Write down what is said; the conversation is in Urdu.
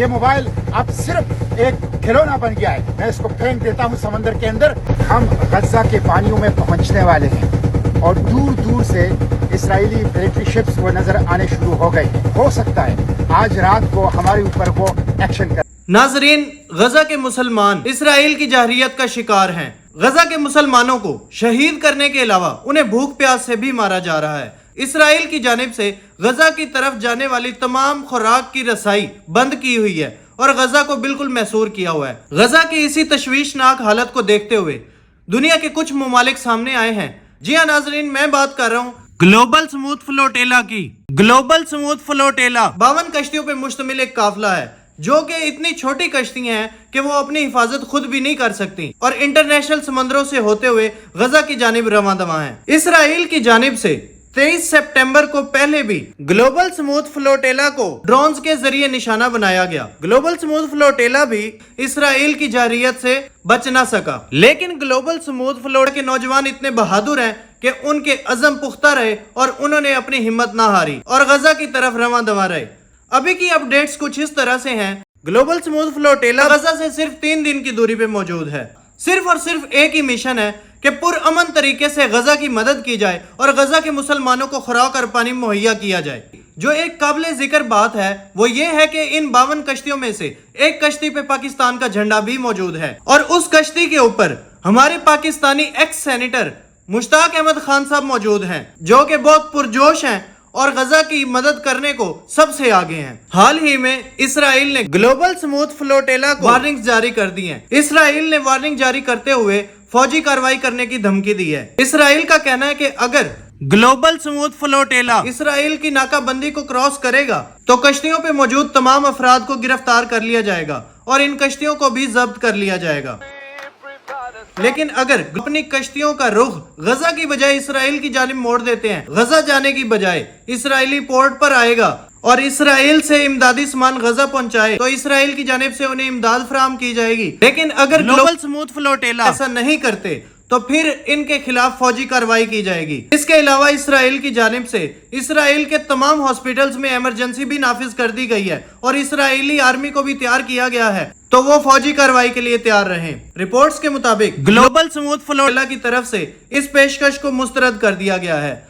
یہ موبائل اب صرف ایک کھلونا بن گیا ہے. میں اس کو پھینک دیتا ہوں سمندر کے اندر. ہم غزہ کے پانیوں میں پہنچنے والے ہیں اور دور دور سے اسرائیلی ملٹری شپس وہ نظر آنے شروع ہو گئی. ہو سکتا ہے آج رات کو ہمارے اوپر وہ ایکشن کر. ناظرین، غزہ کے مسلمان اسرائیل کی جارحیت کا شکار ہیں. غزہ کے مسلمانوں کو شہید کرنے کے علاوہ انہیں بھوک پیاس سے بھی مارا جا رہا ہے. اسرائیل کی جانب سے غزہ کی طرف جانے والی تمام خوراک کی رسائی بند کی ہوئی ہے اور غزہ کو بالکل محصور کیا ہوا ہے. غزہ کی اسی تشویشناک حالت کو دیکھتے ہوئے دنیا کے کچھ ممالک سامنے آئے ہیں. جی ہاں ناظرین، میں بات کر رہا ہوں گلوبل سموتھ فلوٹیلا کی. گلوبل سموتھ فلوٹیلا 52 کشتیوں پہ مشتمل ایک قافلہ ہے جو کہ اتنی چھوٹی کشتی ہیں کہ وہ اپنی حفاظت خود بھی نہیں کر سکتی اور انٹرنیشنل سمندروں سے ہوتے ہوئے غزہ کی جانب رواں دواں ہیں. اسرائیل کی جانب سے 23 سپٹمبر کو پہلے بھی گلوبل سموتھ فلوٹیلا کو ڈرونز کے ذریعے نشانہ بنایا گیا. گلوبل سموتھ فلوٹیلا بھی اسرائیل کی جارحیت سے بچ نہ سکا، لیکن گلوبل سموتھ فلوٹیلا کے نوجوان اتنے بہادر ہیں کہ ان کے عزم پختہ رہے اور انہوں نے اپنی ہمت نہ ہاری اور غزہ کی طرف رواں دواں رہے. ابھی کی اپڈیٹس کچھ اس طرح سے ہیں. گلوبل سموتھ فلوٹیلا غزہ سے صرف 3 دن کی دوری پہ موجود ہے. صرف اور صرف ایک ہی مشن ہے کہ پرامن طریقے سے غزہ کی مدد کی جائے اور غزہ کے مسلمانوں کو خوراک اور پانی مہیا کیا جائے. جو ایک قابل ذکر بات ہے وہ یہ ہے کہ ان 52 کشتیوں میں سے ایک کشتی پہ پاکستان کا جھنڈا بھی موجود ہے اور اس کشتی کے اوپر ہمارے پاکستانی ایکس سینیٹر مشتاق احمد خان صاحب موجود ہیں جو کہ بہت پرجوش ہیں اور غزہ کی مدد کرنے کو سب سے آگے ہیں. حال ہی میں اسرائیل نے گلوبل سموتھ فلوٹیلا کو وارننگ جاری کر دی ہیں. اسرائیل نے وارننگ جاری کرتے ہوئے فوجی کارروائی کرنے کی دھمکی دی ہے. اسرائیل کا کہنا ہے کہ اگر گلوبل سموتھ فلوٹیلا اسرائیل کی ناکہ بندی کو کراس کرے گا تو کشتیوں پہ موجود تمام افراد کو گرفتار کر لیا جائے گا اور ان کشتیوں کو بھی ضبط کر لیا جائے گا. لیکن اگر اپنی کشتیوں کا رخ غزہ کی بجائے اسرائیل کی جانب موڑ دیتے ہیں، غزہ جانے کی بجائے اسرائیلی پورٹ پر آئے گا اور اسرائیل سے امدادی سامان غزہ پہنچائے تو اسرائیل کی جانب سے انہیں امداد فراہم کی جائے گی. لیکن اگر گلوبل سموتھ فلوٹیلا ایسا نہیں کرتے تو پھر ان کے خلاف فوجی کارروائی کی جائے گی. اس کے علاوہ اسرائیل کی جانب سے اسرائیل کے تمام ہاسپٹلز میں ایمرجنسی بھی نافذ کر دی گئی ہے اور اسرائیلی آرمی کو بھی تیار کیا گیا ہے تو وہ فوجی کارروائی کے لیے تیار رہیں. رپورٹس کے مطابق گلوبل سموتھ فلوٹیلا کی طرف سے اس پیشکش کو مسترد کر دیا گیا ہے.